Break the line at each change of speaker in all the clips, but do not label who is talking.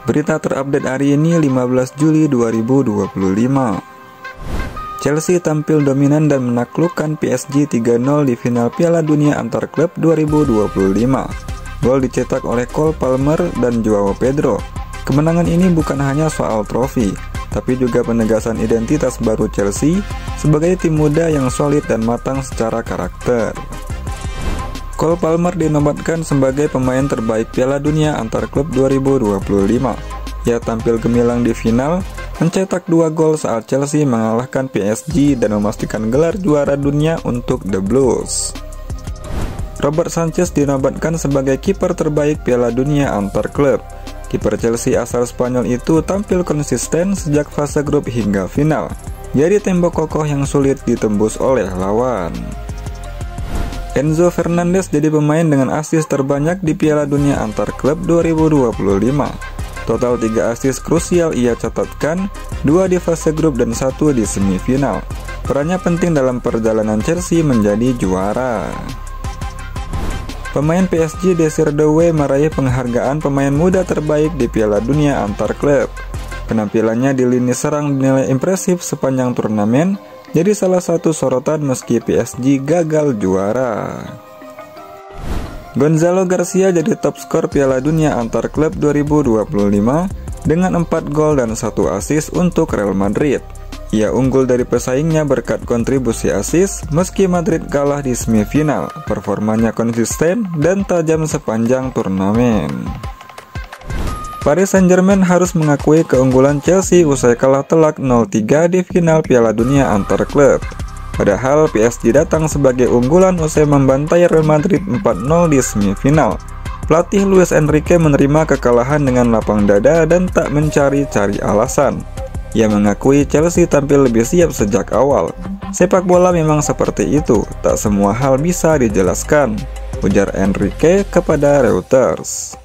Berita terupdate hari ini 15 Juli 2025. Chelsea tampil dominan dan menaklukkan PSG 3-0 di final Piala Dunia antar klub 2025. Gol dicetak oleh Cole Palmer dan Joao Pedro. Kemenangan ini bukan hanya soal trofi, tapi juga penegasan identitas baru Chelsea sebagai tim muda yang solid dan matang secara karakter. Cole Palmer dinobatkan sebagai pemain terbaik Piala Dunia antar klub 2025. Ia tampil gemilang di final, mencetak 2 gol saat Chelsea mengalahkan PSG dan memastikan gelar juara dunia untuk The Blues. Robert Sanchez dinobatkan sebagai kiper terbaik Piala Dunia antar klub. Kiper Chelsea asal Spanyol itu tampil konsisten sejak fase grup hingga final, jadi tembok kokoh yang sulit ditembus oleh lawan. Enzo Fernandez jadi pemain dengan assist terbanyak di Piala Dunia antar klub 2025. Total 3 assist krusial ia catatkan, 2 di fase grup dan 1 di semifinal. Perannya penting dalam perjalanan Chelsea menjadi juara. Pemain PSG Desire Doué meraih penghargaan pemain muda terbaik di Piala Dunia antar klub. Penampilannya di lini serang dinilai impresif sepanjang turnamen, jadi salah satu sorotan meski PSG gagal juara. Gonzalo Garcia jadi top skor Piala Dunia antar klub 2025 dengan 4 gol dan 1 assist untuk Real Madrid. Ia unggul dari pesaingnya berkat kontribusi assist meski Madrid kalah di semifinal. Performanya konsisten dan tajam sepanjang turnamen. Paris Saint-Germain harus mengakui keunggulan Chelsea usai kalah telak 0-3 di final Piala Dunia antar klub. Padahal PSG datang sebagai unggulan usai membantai Real Madrid 4-0 di semifinal. Pelatih Luis Enrique menerima kekalahan dengan lapang dada dan tak mencari-cari alasan. Ia mengakui Chelsea tampil lebih siap sejak awal. Sepak bola memang seperti itu, tak semua hal bisa dijelaskan, ujar Enrique kepada Reuters.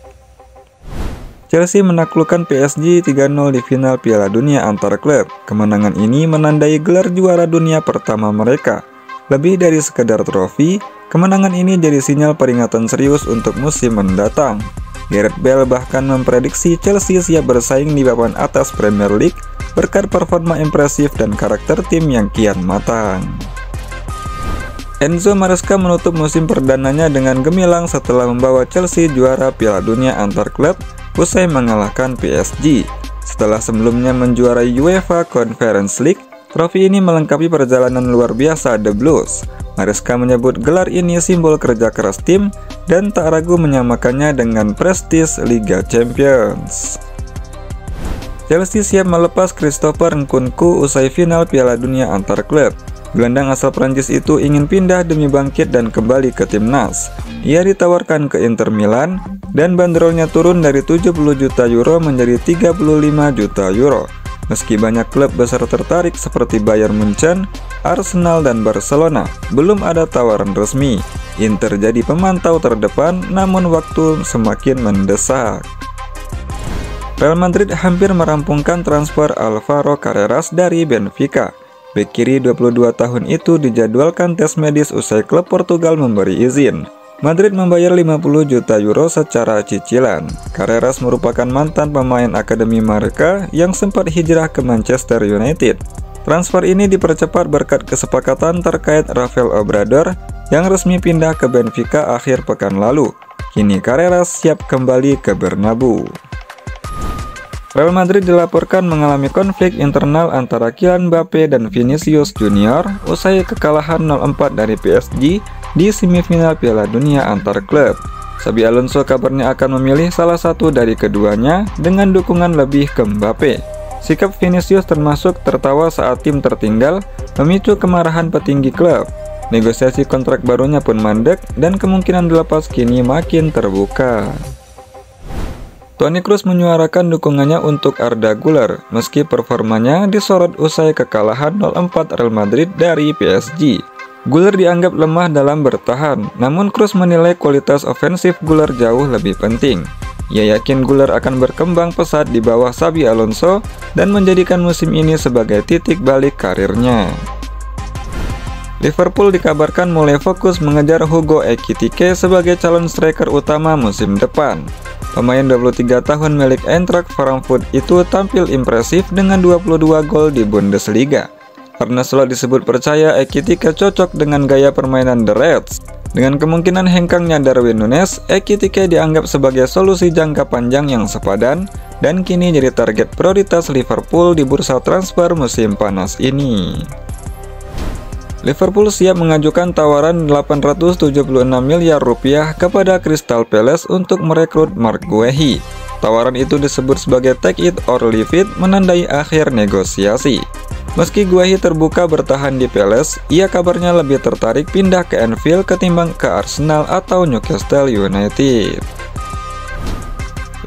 Chelsea menaklukkan PSG 3-0 di final Piala Dunia antar klub. Kemenangan ini menandai gelar juara dunia pertama mereka. Lebih dari sekedar trofi, kemenangan ini jadi sinyal peringatan serius untuk musim mendatang. Gareth Bale bahkan memprediksi Chelsea siap bersaing di papan atas Premier League berkat performa impresif dan karakter tim yang kian matang. Enzo Maresca menutup musim perdananya dengan gemilang setelah membawa Chelsea juara Piala Dunia antar klub usai mengalahkan PSG. Setelah sebelumnya menjuarai UEFA Conference League, trofi ini melengkapi perjalanan luar biasa The Blues. Maresca menyebut gelar ini simbol kerja keras tim dan tak ragu menyamakannya dengan prestis Liga Champions. Chelsea siap melepas Christopher Nkunku usai final Piala Dunia antar klub. Gelandang asal Prancis itu ingin pindah demi bangkit dan kembali ke timnas. Ia ditawarkan ke Inter Milan dan bandrolnya turun dari 70 juta euro menjadi 35 juta euro. Meski banyak klub besar tertarik seperti Bayern Munchen, Arsenal dan Barcelona, belum ada tawaran resmi. Inter jadi pemantau terdepan, namun waktu semakin mendesak. Real Madrid hampir merampungkan transfer Alvaro Carreras dari Benfica. Bek kiri 22 tahun itu dijadwalkan tes medis usai klub Portugal memberi izin. Madrid membayar 50 juta euro secara cicilan. Carreras merupakan mantan pemain akademi mereka yang sempat hijrah ke Manchester United. Transfer ini dipercepat berkat kesepakatan terkait Rafael Obrador yang resmi pindah ke Benfica akhir pekan lalu. Kini Carreras siap kembali ke Bernabeu. Real Madrid dilaporkan mengalami konflik internal antara Kylian Mbappe dan Vinicius Junior usai kekalahan 0-4 dari PSG di semifinal Piala Dunia antar klub. Xabi Alonso kabarnya akan memilih salah satu dari keduanya dengan dukungan lebih ke Mbappe. Sikap Vinicius termasuk tertawa saat tim tertinggal memicu kemarahan petinggi klub. Negosiasi kontrak barunya pun mandek dan kemungkinan dilepas kini makin terbuka. Toni Kroos menyuarakan dukungannya untuk Arda Güler meski performanya disorot usai kekalahan 0-4 Real Madrid dari PSG. Güler dianggap lemah dalam bertahan, namun Kroos menilai kualitas ofensif Güler jauh lebih penting. Ia yakin Güler akan berkembang pesat di bawah Xabi Alonso dan menjadikan musim ini sebagai titik balik karirnya. Liverpool dikabarkan mulai fokus mengejar Hugo Ekitike sebagai calon striker utama musim depan. Pemain 23 tahun milik Eintracht Frankfurt itu tampil impresif dengan 22 gol di Bundesliga. Arne Slot disebut percaya Ekitike cocok dengan gaya permainan The Reds. Dengan kemungkinan hengkangnya Darwin Núñez, Ekitike dianggap sebagai solusi jangka panjang yang sepadan dan kini jadi target prioritas Liverpool di bursa transfer musim panas ini. Liverpool siap mengajukan tawaran 876 miliar rupiah kepada Crystal Palace untuk merekrut Marc Guehi. Tawaran itu disebut sebagai take it or leave it, menandai akhir negosiasi. Meski Guehi terbuka bertahan di Palace, ia kabarnya lebih tertarik pindah ke Anfield ketimbang ke Arsenal atau Newcastle United.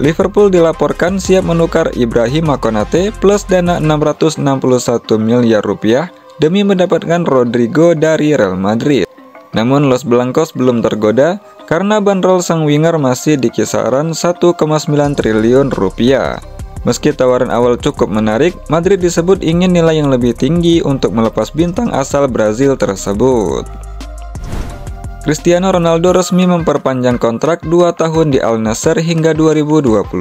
Liverpool dilaporkan siap menukar Ibrahima Konate plus dana 661 miliar rupiah demi mendapatkan Rodrigo dari Real Madrid. Namun Los Blancos belum tergoda karena bandrol sang winger masih di kisaran 1,9 triliun rupiah. Meski tawaran awal cukup menarik, Madrid disebut ingin nilai yang lebih tinggi untuk melepas bintang asal Brazil tersebut. Cristiano Ronaldo resmi memperpanjang kontrak 2 tahun di Al Nassr hingga 2027.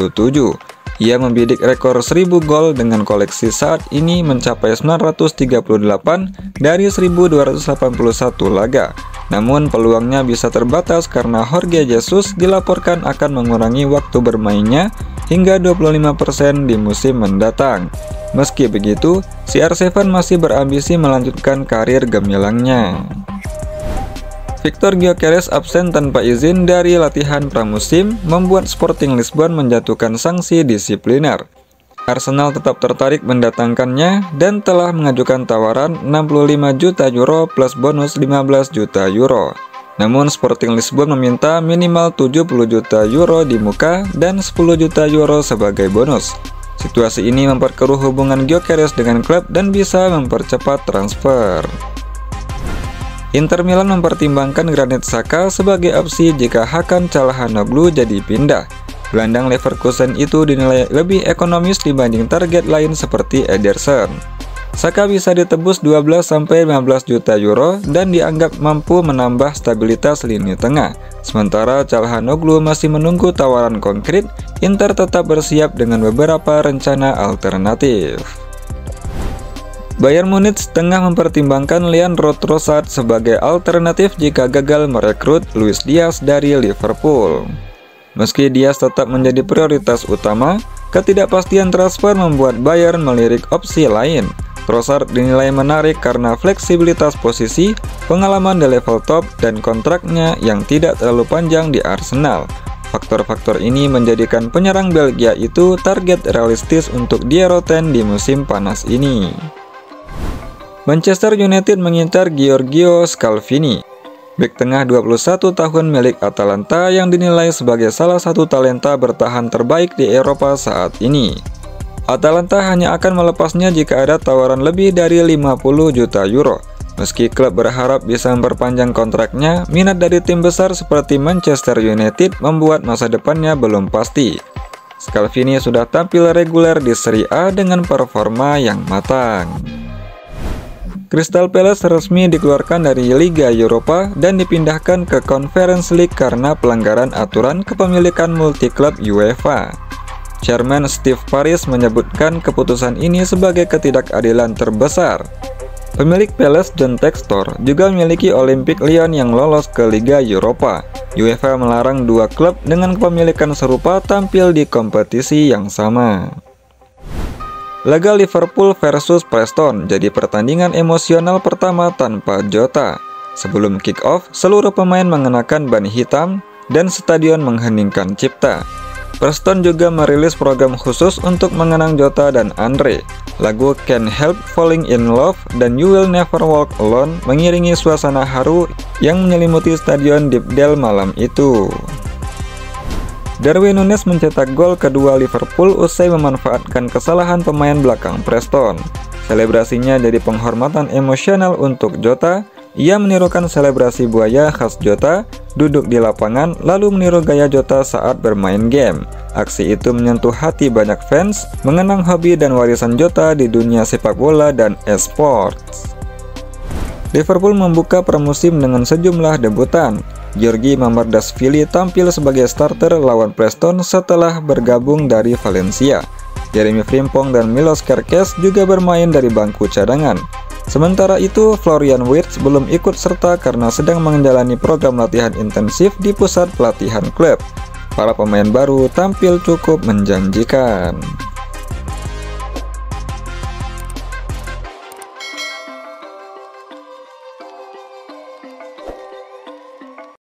Ia membidik rekor 1000 gol dengan koleksi saat ini mencapai 938 dari 1281 laga. Namun peluangnya bisa terbatas karena Jorge Jesus dilaporkan akan mengurangi waktu bermainnya hingga 25% di musim mendatang. Meski begitu, CR7 masih berambisi melanjutkan karir gemilangnya. Victor Gyökeres absen tanpa izin dari latihan pramusim membuat Sporting Lisbon menjatuhkan sanksi disipliner. Arsenal tetap tertarik mendatangkannya dan telah mengajukan tawaran 65 juta euro plus bonus 15 juta euro. Namun Sporting Lisbon meminta minimal 70 juta euro di muka dan 10 juta euro sebagai bonus. Situasi ini memperkeruh hubungan Gyökeres dengan klub dan bisa mempercepat transfer. Inter Milan mempertimbangkan Granit Xhaka sebagai opsi jika Hakan Çalhanoğlu jadi pindah. Gelandang Leverkusen itu dinilai lebih ekonomis dibanding target lain seperti Ederson. Xhaka bisa ditebus 12-15 juta euro dan dianggap mampu menambah stabilitas lini tengah. Sementara Çalhanoğlu masih menunggu tawaran konkret, Inter tetap bersiap dengan beberapa rencana alternatif. Bayern Munich tengah mempertimbangkan Leandro Trossard sebagai alternatif jika gagal merekrut Luis Diaz dari Liverpool. Meski Diaz tetap menjadi prioritas utama, ketidakpastian transfer membuat Bayern melirik opsi lain. Trossard dinilai menarik karena fleksibilitas posisi, pengalaman di level top, dan kontraknya yang tidak terlalu panjang di Arsenal. Faktor-faktor ini menjadikan penyerang Belgia itu target realistis untuk Die Roten di musim panas ini. Manchester United mengincar Giorgio Scalvini, bek tengah 21 tahun milik Atalanta yang dinilai sebagai salah satu talenta bertahan terbaik di Eropa saat ini. Atalanta hanya akan melepasnya jika ada tawaran lebih dari 50 juta euro. Meski klub berharap bisa memperpanjang kontraknya, minat dari tim besar seperti Manchester United membuat masa depannya belum pasti. Scalvini sudah tampil reguler di Serie A dengan performa yang matang. Crystal Palace resmi dikeluarkan dari Liga Eropa dan dipindahkan ke Conference League karena pelanggaran aturan kepemilikan multiklub UEFA. Chairman Steve Paris menyebutkan keputusan ini sebagai ketidakadilan terbesar. Pemilik Palace, John Textor, juga memiliki Olympique Lyon yang lolos ke Liga Eropa. UEFA melarang dua klub dengan kepemilikan serupa tampil di kompetisi yang sama. Laga Liverpool versus Preston jadi pertandingan emosional pertama tanpa Jota. Sebelum kick-off, seluruh pemain mengenakan ban hitam dan stadion mengheningkan cipta. Preston juga merilis program khusus untuk mengenang Jota dan Andre. Lagu Can't Help Falling in Love dan You Will Never Walk Alone mengiringi suasana haru yang menyelimuti stadion Deepdale malam itu. Darwin Núñez mencetak gol kedua Liverpool usai memanfaatkan kesalahan pemain belakang Preston. Selebrasinya jadi penghormatan emosional untuk Jota. Ia menirukan selebrasi buaya khas Jota, duduk di lapangan, lalu meniru gaya Jota saat bermain game. Aksi itu menyentuh hati banyak fans, mengenang hobi dan warisan Jota di dunia sepak bola dan e-sports. Liverpool membuka pramusim dengan sejumlah debutan. Giorgi Mamardashvili tampil sebagai starter lawan Preston setelah bergabung dari Valencia. Jeremy Frimpong dan Milos Kerkez juga bermain dari bangku cadangan. Sementara itu, Florian Wirtz belum ikut serta karena sedang menjalani program latihan intensif di pusat pelatihan klub. Para pemain baru tampil cukup menjanjikan.